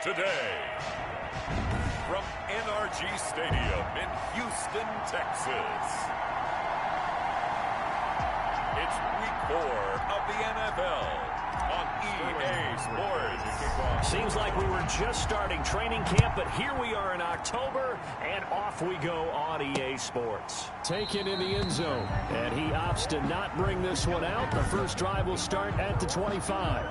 today. From NRG Stadium in Houston, Texas. It's week 4 of the NFL on EA Sports. Seems like we were just starting training camp, but here we are in October, and off we go on EA Sports. Taken in the end zone, and he opts to not bring this one out. The first drive will start at the 25.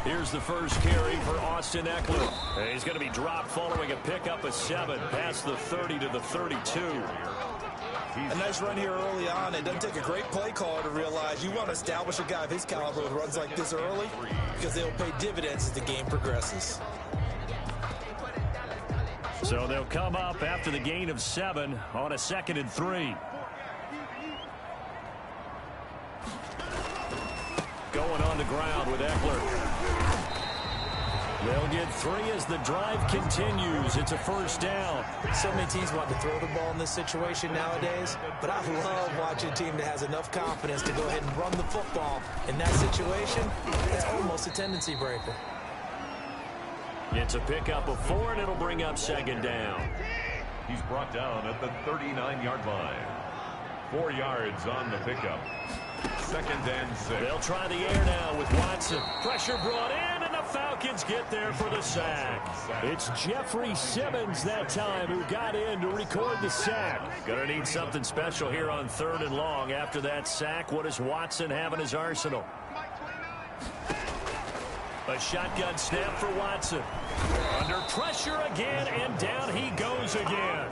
Here's the first carry for Austin Eckler. He's going to be dropped following a pickup of 7 past the 30 to the 32. A nice run here early on. It doesn't take a great play caller to realize you want to establish a guy of his caliber with runs like this early because they'll pay dividends as the game progresses. So they'll come up after the gain of 7 on a 2nd and 3. Going on the ground with Eckler. They'll get 3 as the drive continues. It's a first down. So many teams want to throw the ball in this situation nowadays, but I love watching a team that has enough confidence to go ahead and run the football. In that situation, it's almost a tendency breaker. It's a pickup of 4, and it'll bring up 2nd down. He's brought down at the 39-yard line. 4 yards on the pickup. 2nd and 6. They'll try the air now with Watson. Pressure brought in, and the Falcons get there for the sack. It's Jeffrey Simmons that time who got in to record the sack. Gonna need something special here on 3rd and long. After that sack, what does Watson have in his arsenal? A shotgun snap for Watson. Under pressure again, and down he goes again.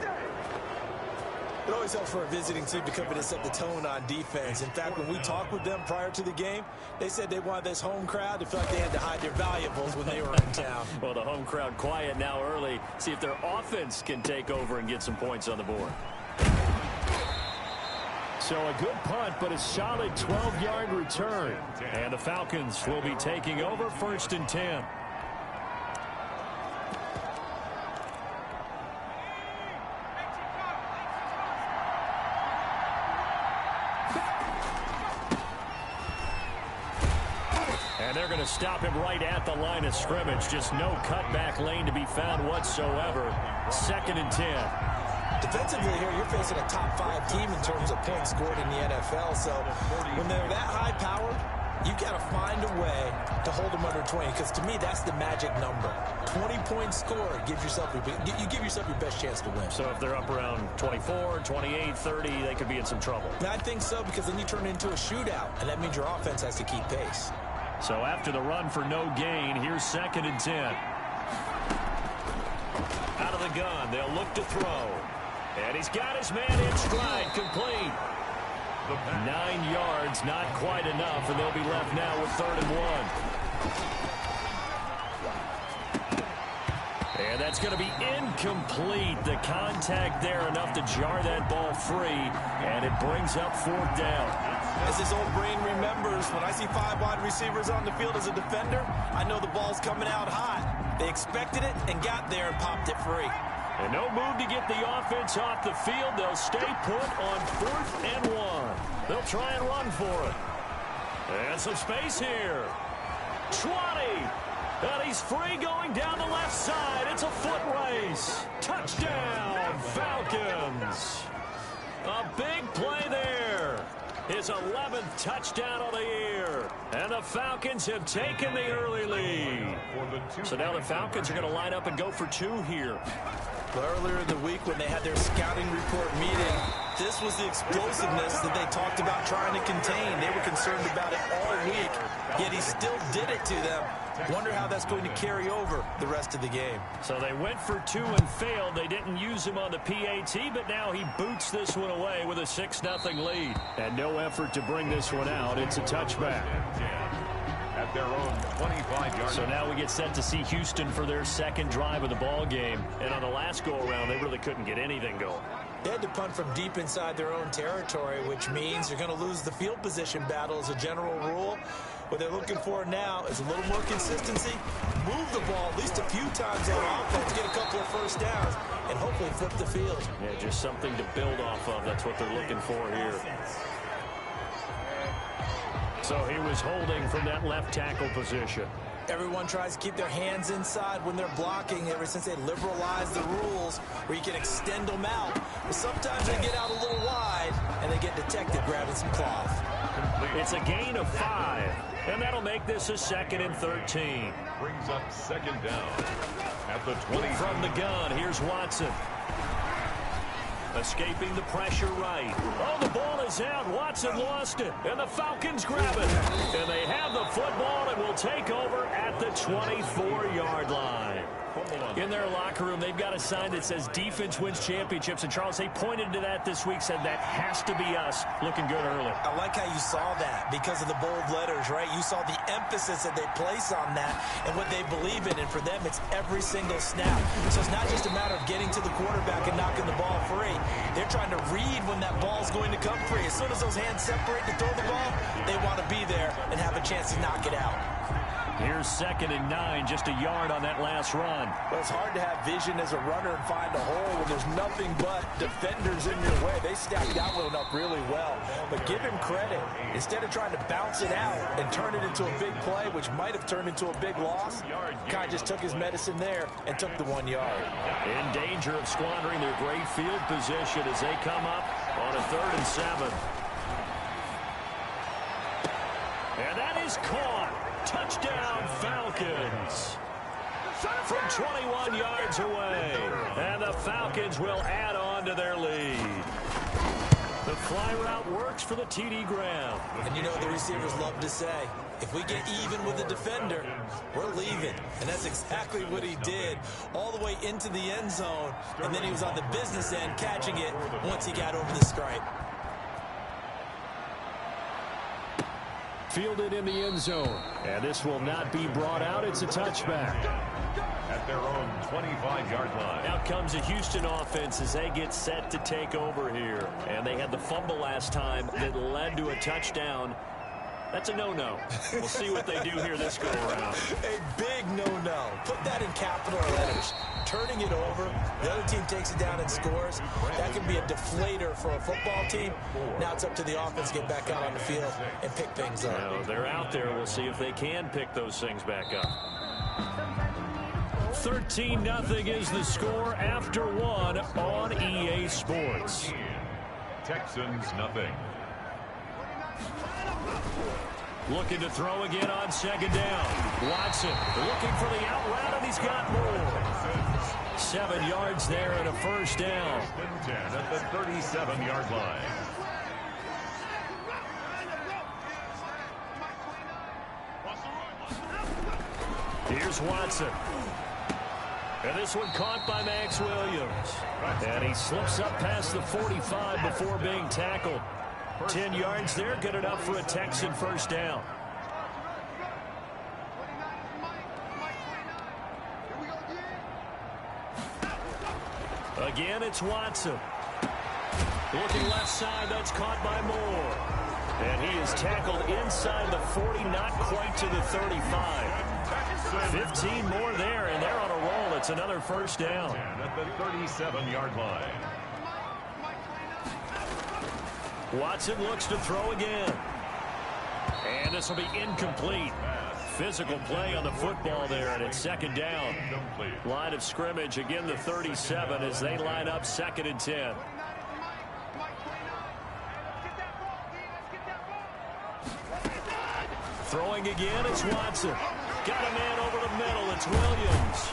It always helps for a visiting team to come in and set the tone on defense. In fact, when we talked with them prior to the game, they said they wanted this home crowd to feel like they had to hide their valuables when they were in town. Well, the home crowd quiet now early. See if their offense can take over and get some points on the board. So a good punt, but a solid 12-yard return. And the Falcons will be taking over 1st and 10. They're going to stop him right at the line of scrimmage. Just no cutback lane to be found whatsoever. 2nd and 10. Defensively here, you're facing a top 5 team in terms of points scored in the NFL. So when they're that high powered, you've got to find a way to hold them under 20. Because to me, that's the magic number. 20 points scored gives yourself you give yourself your best chance to win. So if they're up around 24, 28, 30, they could be in some trouble. And I think so, because then you turn it into a shootout, and that means your offense has to keep pace. So after the run for no gain, here's 2nd and 10. Out of the gun, they'll look to throw. And he's got his man in stride, complete. 9 yards, not quite enough, and they'll be left now with 3rd and 1. And that's going to be incomplete. The contact there enough to jar that ball free, and it brings up 4th down. As his old brain remembers, when I see 5 wide receivers on the field as a defender, I know the ball's coming out hot. They expected it and got there and popped it free. And no move to get the offense off the field. They'll stay put on 4th and 1. They'll try and run for it. And some space here. 20. And he's free going down the left side. It's a foot race. Touchdown, Falcons. A big play there. His 11th touchdown of the year. And the Falcons have taken the early lead. So now the Falcons are going to line up and go for 2 here. Earlier in the week when they had their scouting report meeting, this was the explosiveness that they talked about trying to contain. They were concerned about it all week, yet he still did it to them. Wonder how that's going to carry over the rest of the game. So they went for 2 and failed. They didn't use him on the PAT, but now he boots this one away with a 6-0 lead. And no effort to bring this one out. It's a touchback. At their own 25-yard. So now we get set to see Houston for their 2nd drive of the ball game. And on the last go-around, they really couldn't get anything going. They had to punt from deep inside their own territory, which means you're going to lose the field position battle as a general rule. What they're looking for now is a little more consistency, move the ball at least a few times on offense, get a couple of first downs, and hopefully flip the field. Yeah, just something to build off of. That's what they're looking for here. So he was holding from that left tackle position. Everyone tries to keep their hands inside when they're blocking ever since they liberalized the rules where you can extend them out. But sometimes they get out a little wide and they get detected grabbing some cloth. It's a gain of 5, and that'll make this a 2nd and 13. Brings up 2nd down at the 20. From the gun, here's Watson. Escaping the pressure right. Oh, the ball is out. Watson lost it, and the Falcons grab it. And they have the football and will take over at the 24-yard line. In their locker room, they've got a sign that says defense wins championships. And, Charles, they pointed to that this week, said that has to be us. Looking good early. I like how you saw that because of the bold letters, right? You saw the emphasis that they place on that and what they believe in. And for them, it's every single snap. So it's not just a matter of getting to the quarterback and knocking the ball free. They're trying to read when that ball's going to come free. As soon as those hands separate to throw the ball, they want to be there and have a chance to knock it out. Here's 2nd and 9, just a yard on that last run. Well, it's hard to have vision as a runner and find a hole when there's nothing but defenders in your way. They stacked that one up really well. But give him credit. Instead of trying to bounce it out and turn it into a big play, which might have turned into a big loss, Kai just took his medicine there and took the 1 yard. In danger of squandering their great field position as they come up on a 3rd and 7. And that is caught. Touchdown, Falcons. From 21 yards away. And the Falcons will add on to their lead. The fly route works for the TD Graham. And you know the receivers love to say, if we get even with the defender, we're leaving. And that's exactly what he did all the way into the end zone. And then he was on the business end catching it once he got over the stripe. Fielded in the end zone. And this will not be brought out. It's a touchback. At their own 25-yard line. Out comes the Houston offense as they get set to take over here. And they had the fumble last time that led to a touchdown. That's a no-no. We'll see what they do here this go-around. A big no-no. Put that in capital letters. Turning it over, the other team takes it down and scores. That can be a deflator for a football team. Now it's up to the offense to get back out on the field and pick things up. Now, they're out there. We'll see if they can pick those things back up. 13-0 is the score after 1 on EA Sports. Texans nothing. Looking to throw again on 2nd down. Watson looking for the out route, and he's got more. 7 yards there and a first down. 10 at the 37-yard line. Here's Watson. And this one caught by Max Williams. And he slips up past the 45 before being tackled. 10 yards there, good enough for a Texan first down. Again, it's Watson. Looking left side, that's caught by Moore. And he is tackled inside the 40, not quite to the 35. 15 more there, and they're on a roll. It's another first down. At the 37-yard line. Watson looks to throw again. And this will be incomplete. Physical play on the football there, and it's 2nd down. Line of scrimmage, again the 37 as they line up 2nd and 10. Throwing again, it's Watson. Got a man over the middle, it's Williams.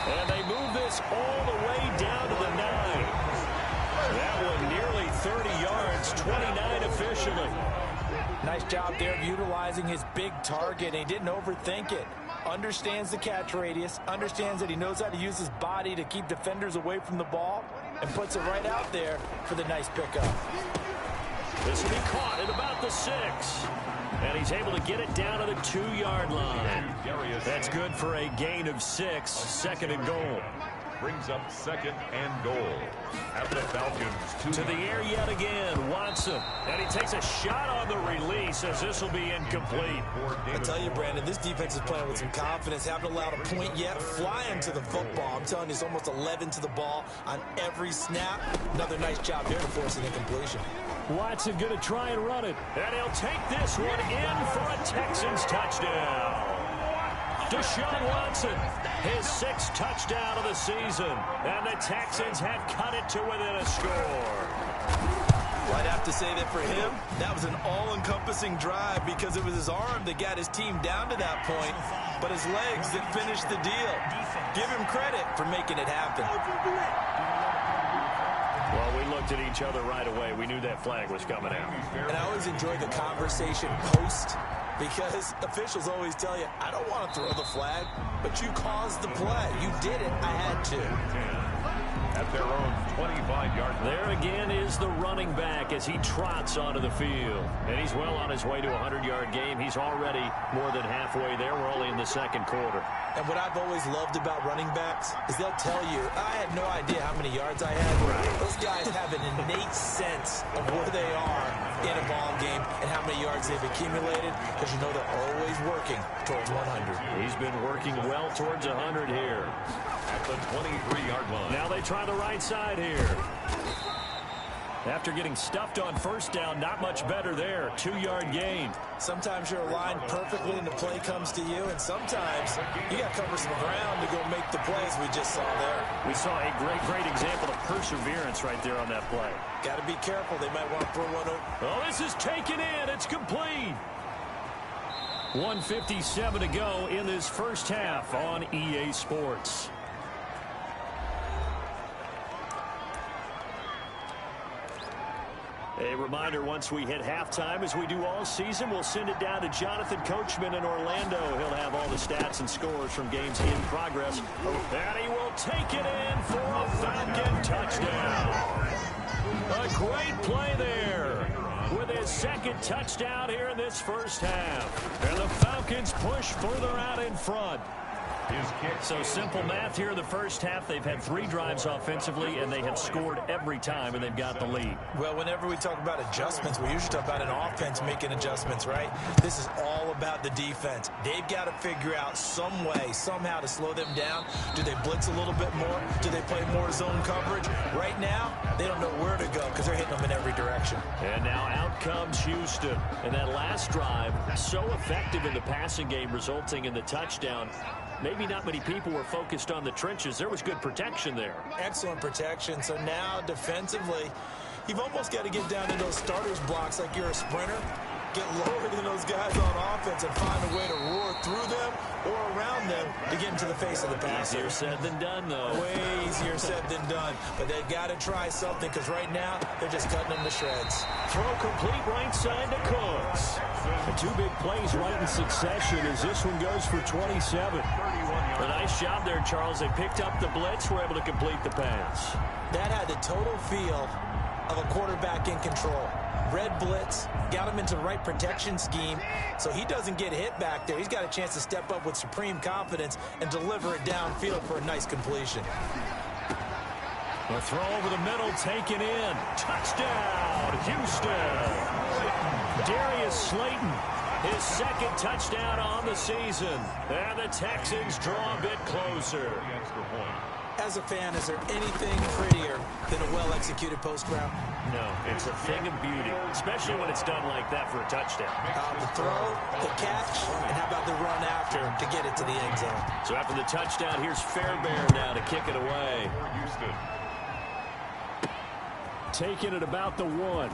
And they move this all the way down to the 9. That one nearly 30 yards, 29 officially. Nice job there of utilizing his big target. He didn't overthink it. Understands the catch radius, understands that he knows how to use his body to keep defenders away from the ball, and puts it right out there for the nice pickup. This will be caught at about the 6. And he's able to get it down to the 2-yard line. That's good for a gain of 6, 2nd and goal. brings up second and goal at the Falcons. To the air yet again, Watson. And he takes a shot on the release as this will be incomplete. I tell you, Brandon, this defense is playing with some confidence. Haven't allowed a point yet. Flying to the football. I'm telling you, it's almost 11 to the ball on every snap. Another nice job there to force an incompletion. Watson going to try and run it. And he'll take this one in for a Texans touchdown. Deshaun Watson, his 6th touchdown of the season. And the Texans have cut it to within a score. I'd have to say that for him, that was an all-encompassing drive because it was his arm that got his team down to that point, but his legs that finished the deal. Give him credit for making it happen. Well, we looked at each other right away. We knew that flag was coming out. And I always enjoy the conversation post because officials always tell you, I don't want to throw the flag, but you caused the play. You did it. I had to. At their own 25-yard line. There again is the running back as he trots onto the field. And he's well on his way to a 100-yard game. He's already more than halfway there. We're only in the second quarter. And what I've always loved about running backs is they'll tell you, I had no idea how many yards I had. Those guys have an innate sense of where they are in a ball game and how many yards they've accumulated because you know they're always working towards 100. He's been working well towards 100 here. At the 23-yard line. Now they try the right side here. After getting stuffed on first down, not much better there. 2-yard gain. Sometimes you're aligned perfectly and the play comes to you, and sometimes you got to cover some ground to go make the plays we just saw there. We saw a great example of perseverance right there on that play. Got to be careful. They might want to throw one over. Oh, this is taken in. It's complete. 1:57 to go in this first half on EA Sports. A reminder, once we hit halftime, as we do all season, we'll send it down to Jonathan Coachman in Orlando. He'll have all the stats and scores from games in progress. And he will take it in for a Falcon touchdown. A great play there with his 2nd touchdown here in this first half. And the Falcons push further out in front. So simple math here in the first half. They've had 3 drives offensively, and they have scored every time, and they've got the lead. Well, whenever we talk about adjustments, we usually talk about an offense making adjustments, right? This is all about the defense. They've got to figure out some way, somehow to slow them down. Do they blitz a little bit more? Do they play more zone coverage? Right now, they don't know where to go because they're hitting them in every direction. And now out comes Houston. And that last drive, so effective in the passing game, resulting in the touchdown. Maybe not many people were focused on the trenches. There was good protection there. Excellent protection. So now defensively, you've almost got to get down to those starters blocks like you're a sprinter. Get lower than those guys on offense and find a way to roar through them or around them to get into the face of the passer. Easier said than done, though. Way easier said than done. But they've got to try something because right now they're just cutting them to shreds. Throw complete right side to Cooks. The 2 big plays right in succession as this one goes for 27. A nice job there, Charles. They picked up the blitz, were able to complete the pass. That had the total feel of a quarterback in control. Red blitz, got him into the right protection scheme, so he doesn't get hit back there. He's got a chance to step up with supreme confidence and deliver it downfield for a nice completion. A throw over the middle, taken in. Touchdown, Houston. Darius Slayton, his 2nd touchdown on the season. And the Texans draw a bit closer. As a fan, is there anything prettier than a well-executed post route? No, it's a thing of beauty, especially when it's done like that for a touchdown. The throw, the catch, and how about the run after to get it to the end zone? So after the touchdown, here's Fairbairn now to kick it away. Taking it about the 1.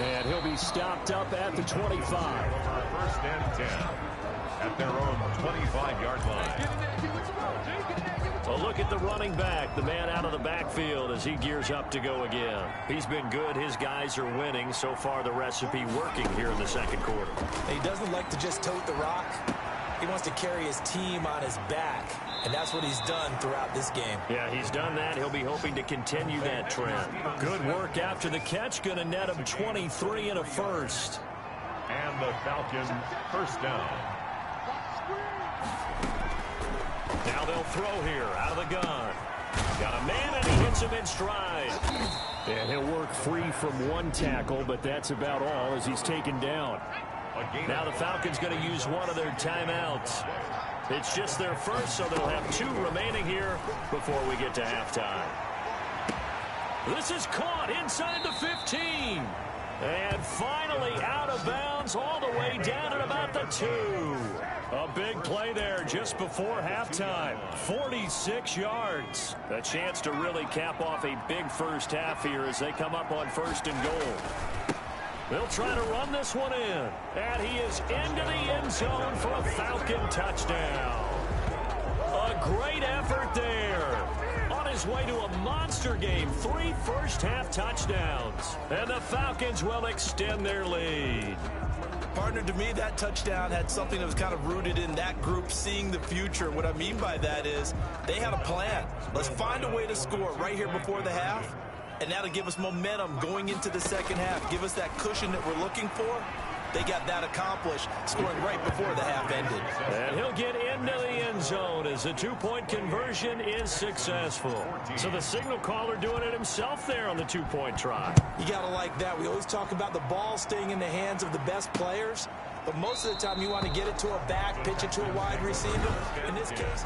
And he'll be stopped up at the 25. First and 10 at their own 25-yard line. A look at the running back, the man out of the backfield as he gears up to go again. He's been good. His guys are winning. So far, the recipe working here in the second quarter. He doesn't like to just tote the rock. He wants to carry his team on his back, and that's what he's done throughout this game. Yeah, he's done that. He'll be hoping to continue that trend. Good work after the catch. Going to net him 23 and a first. And the Falcons first down. Now they'll throw here out of the gun. Got a man, and he hits him in stride. And he'll work free from one tackle, but that's about all as he's taken down. Now the Falcons going to use one of their timeouts. It's just their first, so they'll have 2 remaining here before we get to halftime. This is caught inside the 15. And finally out of bounds all the way down at about the 2. A big play there just before halftime. 46 yards. A chance to really cap off a big first half here as they come up on 1st and goal. They'll try to run this one in. And he is into the end zone for a Falcon touchdown. A great effort there. On his way to a monster game. 3 first-half touchdowns. And the Falcons will extend their lead. Partner, to me, that touchdown had something that was kind of rooted in that group seeing the future. What I mean by that is they had a plan. Let's find a way to score right here before the half. And that'll give us momentum going into the second half. Give us that cushion that we're looking for. They got that accomplished, scoring right before the half ended. And he'll get into the end zone as the 2-point conversion is successful. So the signal caller doing it himself there on the 2-point try. You got to like that. We always talk about the ball staying in the hands of the best players. But most of the time you want to get it to a back, pitch it to a wide receiver. In this case,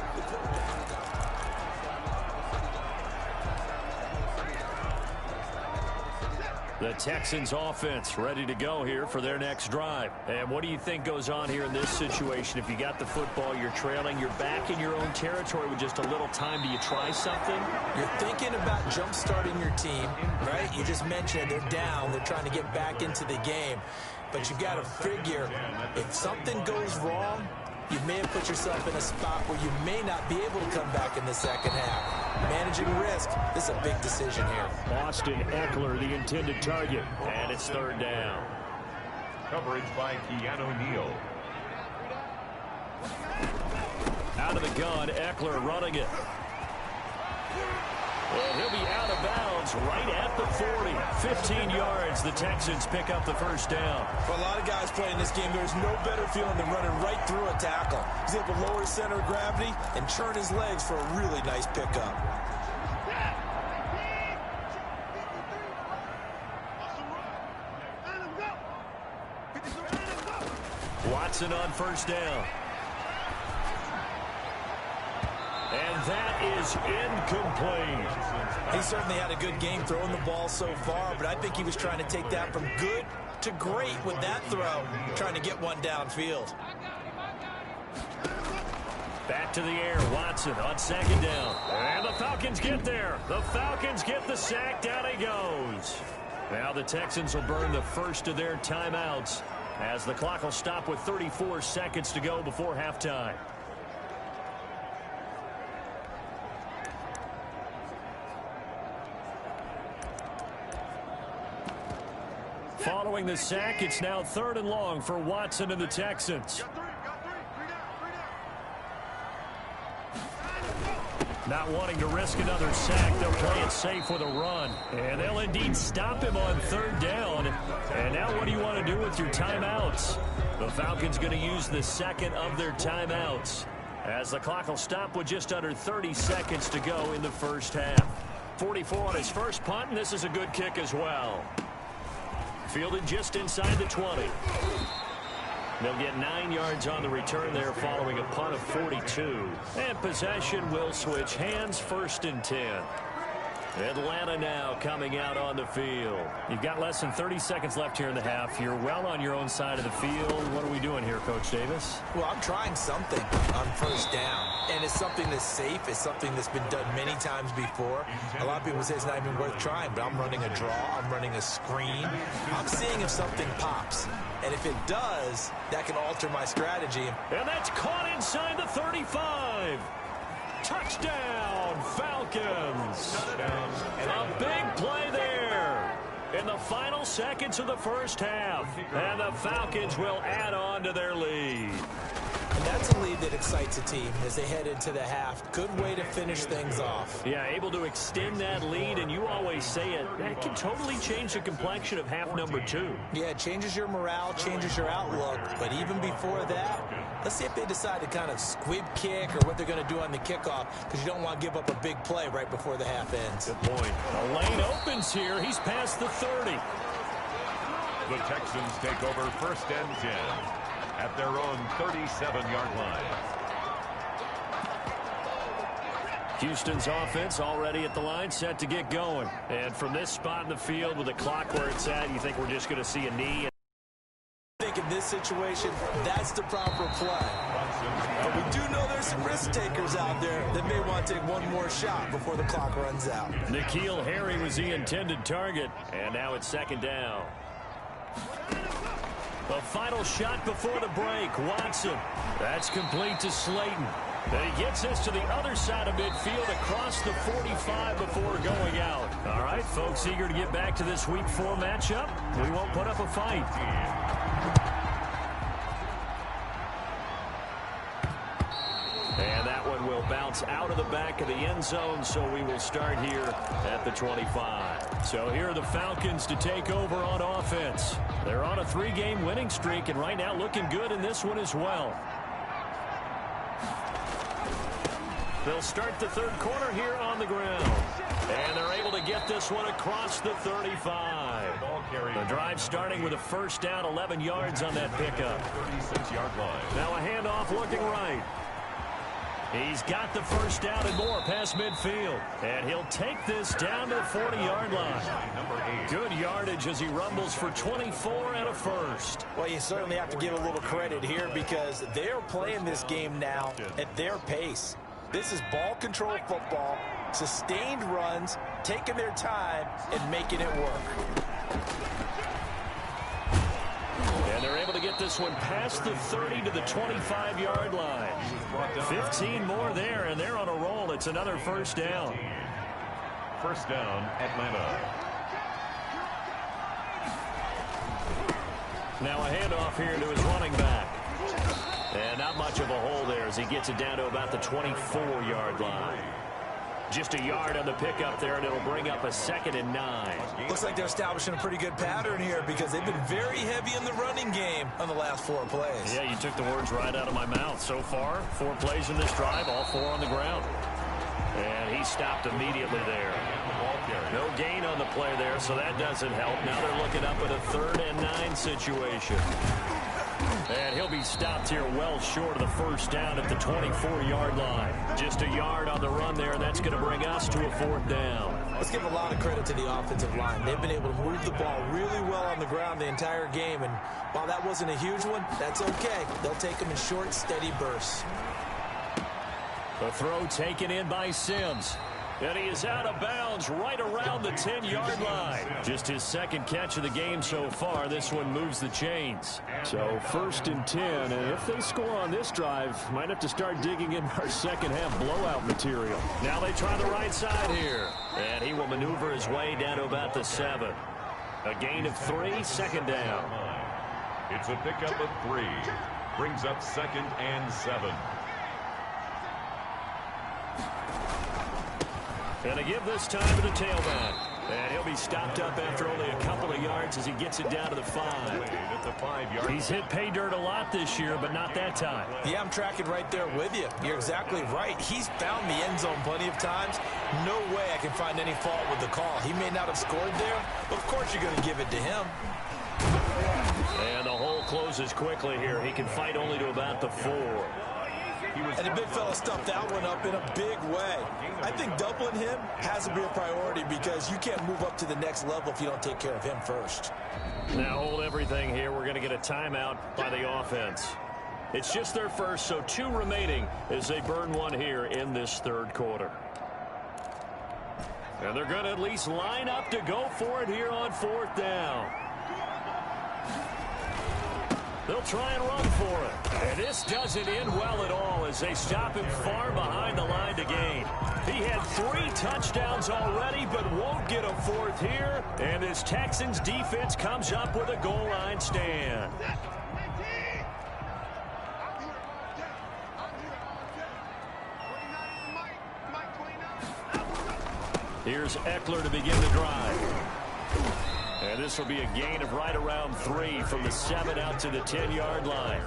the Texans offense ready to go here for their next drive. And what do you think goes on here in this situation? If you got the football, you're trailing, you're back in your own territory with just a little time. Do you try something? You're thinking about jump-starting your team, right? You just mentioned they're down. They're trying to get back into the game. But you got to figure if something goes wrong, you may have put yourself in a spot where you may not be able to come back in the second half. Managing risk, this is a big decision here. Austin Eckler, the intended target. And it's 3rd down. Coverage by Keanu Neal. Out of the gun, Eckler running it. And he'll be out of bounds right at the 40. 15 yards, the Texans pick up the 1st down. For a lot of guys playing this game, there's no better feeling than running right through a tackle. He's able to lower his center of gravity and churn his legs for a really nice pickup. Watson on 1st down. And that is incomplete. He certainly had a good game throwing the ball so far, but I think he was trying to take that from good to great with that throw, trying to get one downfield. Back to the air, Watson on 2nd down. And the Falcons get there. The Falcons get the sack, down he goes. Now the Texans will burn the first of their timeouts as the clock will stop with 34 seconds to go before halftime. Following the sack, it's now 3rd and long for Watson and the Texans. Not wanting to risk another sack, they'll play it safe with a run. And they'll indeed stop him on 3rd down. And now what do you want to do with your timeouts? The Falcons going to use the 2nd of their timeouts as the clock will stop with just under 30 seconds to go in the 1st half. 44 on his first punt, and this is a good kick as well. Fielded just inside the 20. They'll get 9 yards on the return there following a punt of 42. And possession will switch hands, 1st and 10. Atlanta now coming out on the field. You've got less than 30 seconds left here in the half. You're well on your own side of the field. What are we doing here, Coach Davis? Well, I'm trying something on 1st down. And it's something that's safe. It's something that's been done many times before. A lot of people say it's not even worth trying, but I'm running a draw. I'm running a screen. I'm seeing if something pops. And if it does, that can alter my strategy. And that's caught inside the 35. Touchdown, Falcons. A big play there in the final seconds of the 1st half. And the Falcons will add on to their lead. And that's a lead that excites a team as they head into the half. Good way to finish things off. Yeah, able to extend that lead, and you always say it, that can totally change the complexion of half number 2. Yeah, it changes your morale, changes your outlook. But even before that, let's see if they decide to kind of squib kick or what they're going to do on the kickoff, because you don't want to give up a big play right before the half ends. Good point. The lane opens here. He's past the 30. The Texans take over 1st and 10 at their own 37-yard line. Houston's offense already at the line, set to get going. And from this spot in the field with the clock where it's at, you think we're just going to see a knee? I think in this situation, that's the proper play. But we do know there's some risk takers out there that may want to take one more shot before the clock runs out. N'Keal Harry was the intended target, and now it's 2nd down. The final shot before the break, Watson. That's complete to Slayton. And he gets us to the other side of midfield across the 45 before going out. All right, folks, eager to get back to this Week 4 matchup. We won't put up a fight. And that one will bounce out of the back of the end zone, so we will start here at the 25. So here are the Falcons to take over on offense. They're on a 3-game winning streak, and right now looking good in this one as well. They'll start the 3rd quarter here on the ground. And they're able to get this one across the 35. The drive starting with a 1st down, 11 yards on that pickup. 36-yard line. Now a handoff looking right. He's got the 1st down and more past midfield. And he'll take this down to the 40-yard line. Good yardage as he rumbles for 24 and a 1st. Well, you certainly have to give a little credit here because they're playing this game now at their pace. This is ball control football, sustained runs, taking their time, and making it work. And they're able to get this one past the 30 to the 25-yard line. 15 more there, and they're on a roll. It's another 1st down. 1st down, Atlanta. Now a handoff here to his running back. And not much of a hole there as he gets it down to about the 24-yard line. Just a yard on the pickup there, and it'll bring up a 2nd and 9. Looks like they're establishing a pretty good pattern here because they've been very heavy in the running game on the last 4 plays. Yeah, you took the words right out of my mouth. So far, 4 plays in this drive, all 4 on the ground. And he stopped immediately there. No gain on the play there, so that doesn't help. Now they're looking up at a 3rd and 9 situation. And he'll be stopped here well short of the 1st down at the 24-yard line. Just a yard on the run there, and that's going to bring us to a 4th down. Let's give a lot of credit to the offensive line. They've been able to move the ball really well on the ground the entire game, and while that wasn't a huge one, that's okay. They'll take them in short, steady bursts. The throw taken in by Sims. And he is out of bounds right around the 10-yard line. Just his 2nd catch of the game so far. This one moves the chains. So 1st and 10, and if they score on this drive, might have to start digging in our 2nd half blowout material. Now they try the right side here. And he will maneuver his way down to about the 7. A gain of 3, 2nd down. It's a pickup of 3. Brings up 2nd and 7. And to give this time to the tailback. And he'll be stopped up after only a couple of yards as he gets it down to the 5. He's hit pay dirt a lot this year, but not that time. Yeah, I'm tracking right there with you. You're exactly right. He's found the end zone plenty of times. No way I can find any fault with the call. He may not have scored there, but of course you're going to give it to him. And the hole closes quickly here. He can fight only to about the 4. And the big fella stuffed that one up in a big way. I think doubling him has to be a priority because you can't move up to the next level if you don't take care of him first. Now hold everything here. We're going to get a timeout by the offense. It's just their first, so 2 remaining as they burn one here in this 3rd quarter. And they're going to at least line up to go for it here on 4th down. They'll try and run for it. And this doesn't end well at all as they stop him far behind the line to gain. He had 3 touchdowns already, but won't get a 4th here. And this Texans defense comes up with a goal line stand. Here's Eckler to begin the drive. And this will be a gain of right around 3 from the 7 out to the 10-yard line.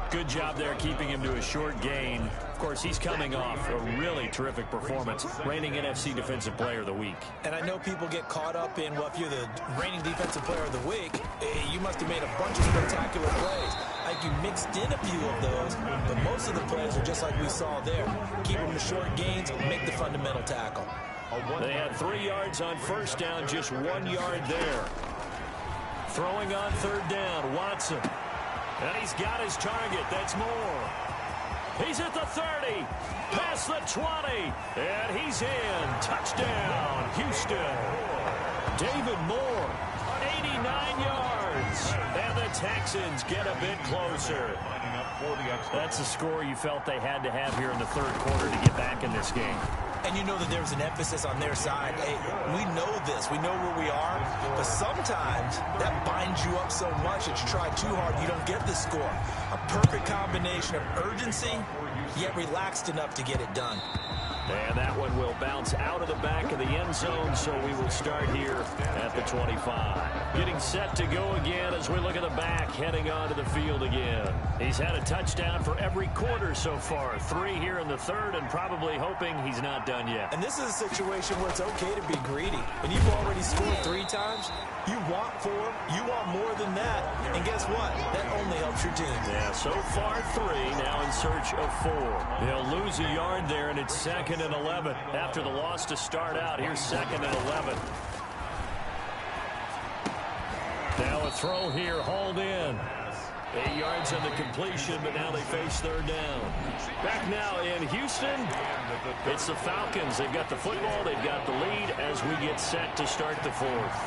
Good job there keeping him to a short gain. Of course, he's coming off a really terrific performance, reigning NFC Defensive Player of the Week. And I know people get caught up in, well, if you're the reigning Defensive Player of the Week, you must have made a bunch of spectacular plays. Like you mixed in a few of those, but most of the plays are just like we saw there. Keep them to short gains, make the fundamental tackle. They had 3 yards on first down, just 1 yard there. Throwing on third down, Watson. And he's got his target. That's Moore. He's at the 30. Past the 20. And he's in. Touchdown, Houston. David Moore, 89 yards. And the Texans get a bit closer. That's the score you felt they had to have here in the third quarter to get back in this game. And you know that there's an emphasis on their side. Hey, we know this. We know where we are. But sometimes that binds you up so much that you try too hard, you don't get the score. A perfect combination of urgency, yet relaxed enough to get it done. And that one will bounce out of the back of the end zone, so we will start here at the 25. Getting set to go again as we look at the back, heading onto the field again. He's had a touchdown for every quarter so far. 3 here in the third, and probably hoping he's not done yet. And this is a situation where it's okay to be greedy. When you've already scored 3 times, you want 4, you want more than that. And guess what? That only helps your team. Yeah, so far 3, now in search of 4. They'll lose a yard there, and it's 2nd and 11. After the loss to start out, here's 2nd and 11. Now a throw here, hauled in. 8 yards on the completion, but now they face third down. Back now in Houston, it's the Falcons. They've got the football, they've got the lead as we get set to start the fourth.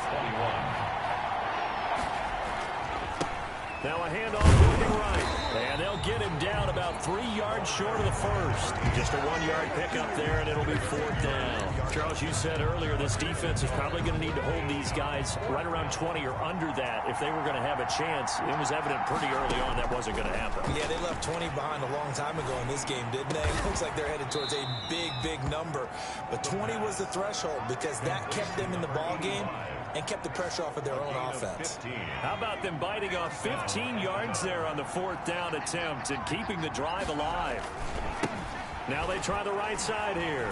Now a handoff moving right. And they'll get him down about 3 yards short of the first. Just a 1-yard pickup there, and it'll be 4th down. Charles, you said earlier this defense is probably going to need to hold these guys right around 20 or under that if they were going to have a chance. It was evident pretty early on that wasn't going to happen. Yeah, they left 20 behind a long time ago in this game, didn't they? It looks like they're headed towards a big, big number. But 20 was the threshold because that kept them in the ball game and kept the pressure off of their own offense. How about them biting off 15 yards there on the 4th down attempt and keeping the drive alive? Now they try the right side here.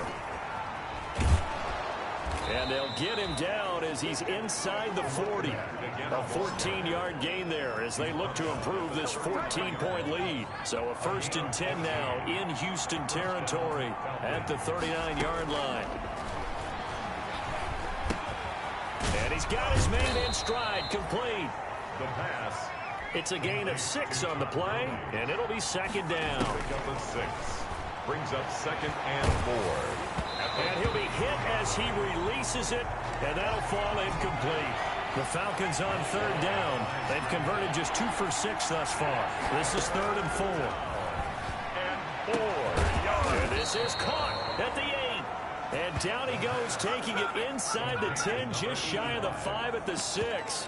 And they'll get him down as he's inside the 40. A 14-yard gain there as they look to improve this 14-point lead. So a 1st and 10 now in Houston territory at the 39-yard line. And he's got his man in stride, complete. The pass. It's a gain of 6 on the play, and it'll be 2nd down. Pick up a 6. Brings up 2nd and 4. And he'll be hit as he releases it, and that'll fall incomplete. The Falcons on 3rd down. They've converted just 2 for 6 thus far. This is 3rd and 4. And 4 yards. And this is caught at the 8. And down he goes, taking it inside the 10, just shy of the 5 at the 6.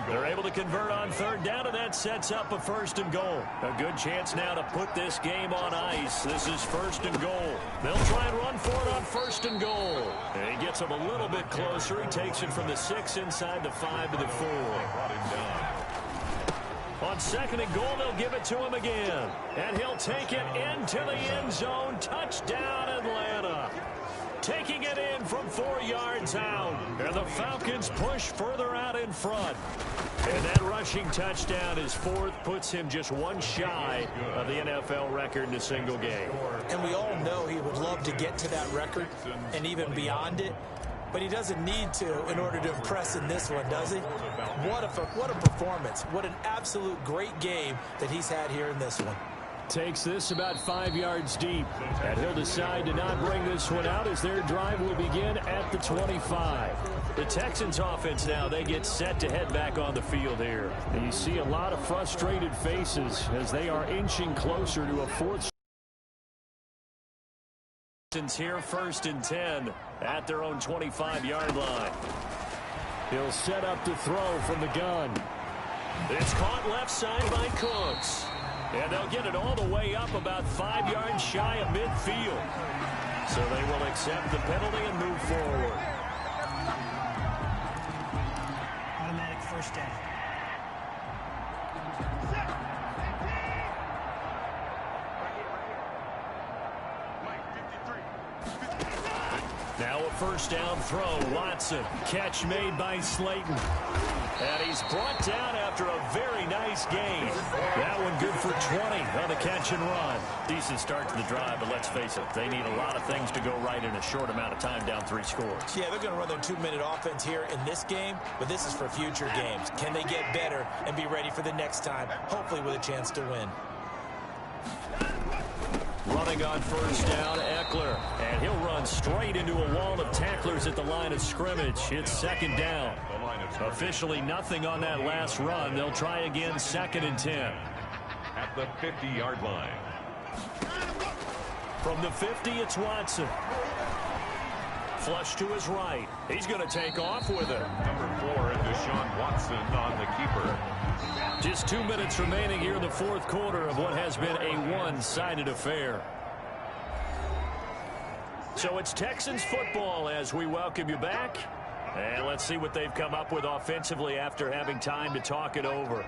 They're able to convert on 3rd down, and that sets up a 1st and goal. A good chance now to put this game on ice. This is 1st and goal. They'll try and run for it on 1st and goal. And he gets him a little bit closer. He takes it from the 6 inside the 5 to the 4. On 2nd and goal, they'll give it to him again. And he'll take it into the end zone. Touchdown, Atlanta. Taking it in from 4 yards out. And the Falcons push further out in front. And that rushing touchdown is 4th, puts him just 1 shy of the NFL record in a single game. And we all know he would love to get to that record and even beyond it. But he doesn't need to in order to impress in this one, does he? What a performance. What an absolute great game that he's had here in this one. Takes this about 5 yards deep. And he'll decide to not bring this one out as their drive will begin at the 25. The Texans offense now, they get set to head back on the field here. And you see a lot of frustrated faces as they are inching closer to a 4th. Here 1st and 10 at their own 25-yard line. He'll set up to throw from the gun. It's caught left side by Cooks. And they'll get it all the way up about 5 yards shy of midfield. So they will accept the penalty and move forward. Automatic first down. Now a first down throw. Watson. Catch made by Slayton. And he's brought down after a very nice gain. That one good for 20 on the catch and run. Decent start to the drive, but let's face it, they need a lot of things to go right in a short amount of time, down 3 scores. Yeah, they're going to run their 2-minute offense here in this game, but this is for future games. Can they get better and be ready for the next time, hopefully with a chance to win? Running on first down, Eckler. And he'll run straight into a wall of tacklers at the line of scrimmage. It's second down. Officially nothing on that last run. They'll try again, 2nd and 10. At the 50-yard line. From the 50, it's Watson. Flush to his right. He's going to take off with it. Number 4, Deshaun Watson on the keeper. Just 2 minutes remaining here in the 4th quarter of what has been a one-sided affair. So it's Texans football as we welcome you back. And let's see what they've come up with offensively after having time to talk it over.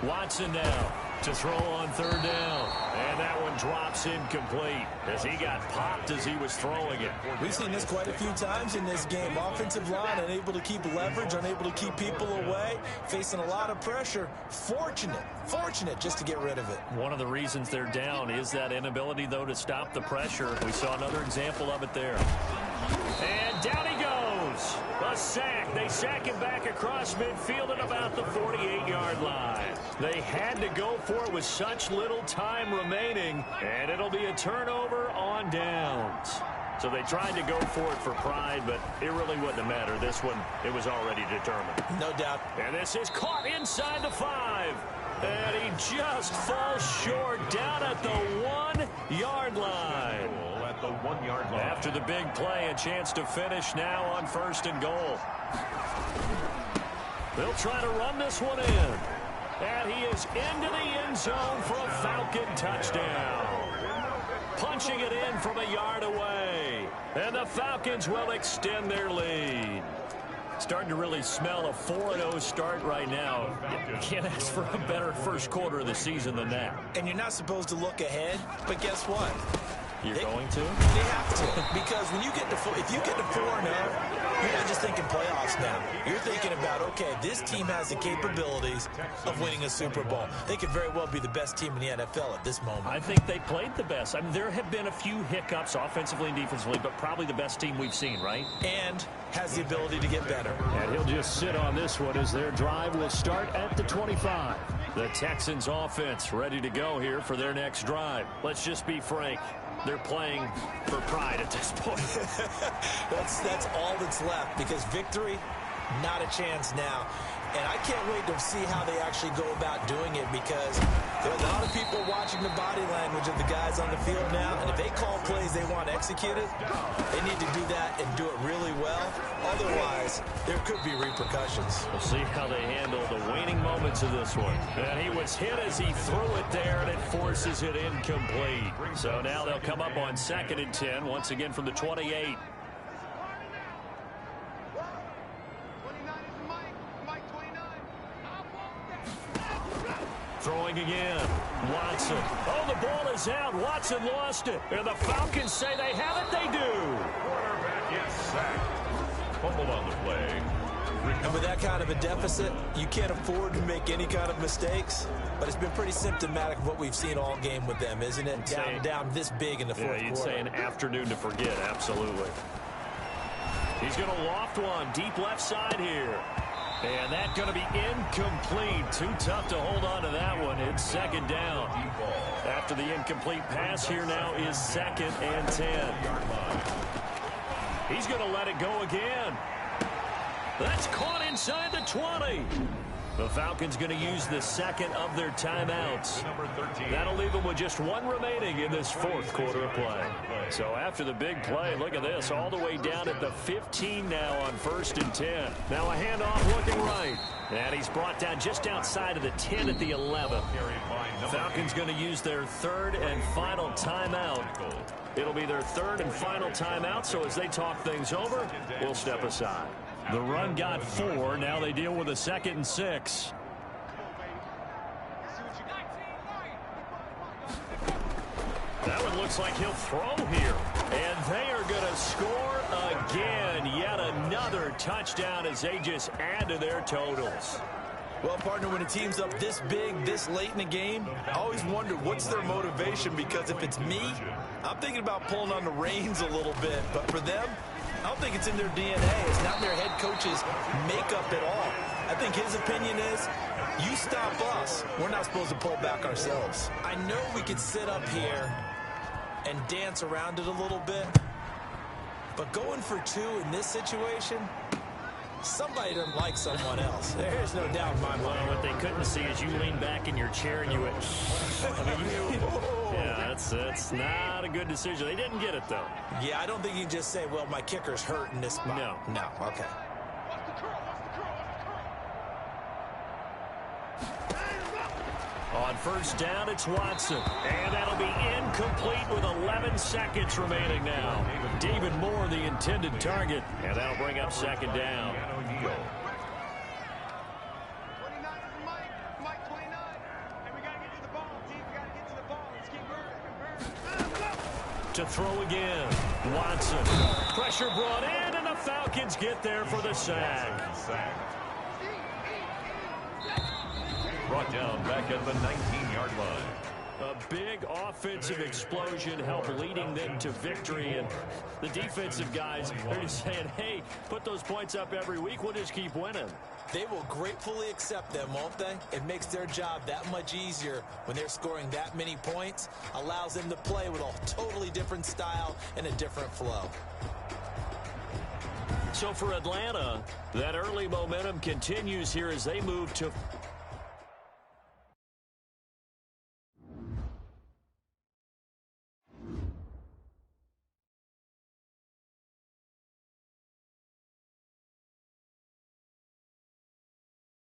Watson now to throw on 3rd down. And that one drops incomplete as he got popped as he was throwing it. We've seen this quite a few times in this game. Offensive line unable to keep leverage, unable to keep people away, facing a lot of pressure. Fortunate just to get rid of it. One of the reasons they're down is that inability, though, to stop the pressure. We saw another example of it there. And down he goes. A sack. They sack him back across midfield at about the 48-yard line. They had to go for it with such little time remaining, and it'll be a turnover on downs. So they tried to go for it for pride, but it really wouldn't have mattered. This one, it was already determined. No doubt. And this is caught inside the 5. And he just falls short down at the 1-yard line. At the 1-yard line. After the big play, a chance to finish now on 1st and goal. They'll try to run this one in. And he is into the end zone for a Falcon touchdown. Punching it in from a yard away. And the Falcons will extend their lead. Starting to really smell a 4-0 start right now. You can't ask for a better first quarter of the season than that. And you're not supposed to look ahead, but guess what? You're going to? They have to, because when you get to if you get to 4-0, you're not just thinking playoffs now. You're thinking about, okay, this team has the capabilities of winning a Super Bowl. They could very well be the best team in the NFL at this moment. I think they played the best. I mean, there have been a few hiccups offensively and defensively, but probably the best team we've seen, right? And has the ability to get better. And he'll just sit on this one as their drive will start at the 25. The Texans offense ready to go here for their next drive. Let's just be frank. They're playing for pride at this point. That's all that's left, because victory, not a chance now. And I can't wait to see how they actually go about doing it, because there are a lot of people watching the body language of the guys on the field now, and if they call plays they want executed, they need to do that and do it really well. Otherwise, there could be repercussions. We'll see how they handle the waning moments of this one. And he was hit as he threw it there, and it forces it incomplete. So now they'll come up on 2nd and 10, once again from the 28. Throwing again. Watson. Oh, the ball is out. Watson lost it. And the Falcons say they have it. They do. Quarterback is sacked. Fumbled on the play. And with that kind of a deficit, you can't afford to make any kind of mistakes. But it's been pretty symptomatic of what we've seen all game with them, isn't it? Down this big in the fourth quarter. You'd say an afternoon to forget, absolutely. He's going to loft one deep left side here. And that's going to be incomplete. Too tough to hold on to that one. It's 2nd down. After the incomplete pass, here now is 2nd and 10. He's going to let it go again. That's caught inside the 20. The Falcons going to use the second of their timeouts. That'll leave them with just one remaining in this fourth quarter of play. So after the big play, look at this, all the way down at the 15 now on 1st and 10. Now a handoff looking right. And he's brought down just outside of the 10 at the 11. Falcons going to use their third and final timeout. It'll be their third and final timeout, so as they talk things over, we'll step aside. The run got 4. Now they deal with a 2nd and 6. That one looks like he'll throw here. And they are going to score again. Yet another touchdown as they just add to their totals. Well, partner, when a team's up this big, this late in the game, I always wonder what's their motivation, because if it's me, I'm thinking about pulling on the reins a little bit. But for them, I don't think it's in their DNA. It's not in their head coach's makeup at all. I think his opinion is, you stop us, we're not supposed to pull back ourselves. I know we could sit up here and dance around it a little bit, but going for 2 in this situation, somebody doesn't like someone else. There's no doubt in my mind. Well, what they couldn't see is you leaned back in your chair and you went, yeah, that's not a good decision. They didn't get it, though. Yeah, I don't think you can just say, well, my kicker's hurt in this spot. No, okay. On 1st down, it's Watson. And that'll be incomplete with 11 seconds remaining now. David Moore, the intended target. And that'll bring up 2nd down. To throw again. Watson. Pressure brought in, and the Falcons get there for the sack. Brought down back at the 19-yard line. A big offensive explosion helped leading them to victory. And the defensive guys are just saying, hey, put those points up every week. We'll just keep winning. They will gratefully accept them, won't they? It makes their job that much easier when they're scoring that many points. Allows them to play with a totally different style and a different flow. So for Atlanta, that early momentum continues here as they move to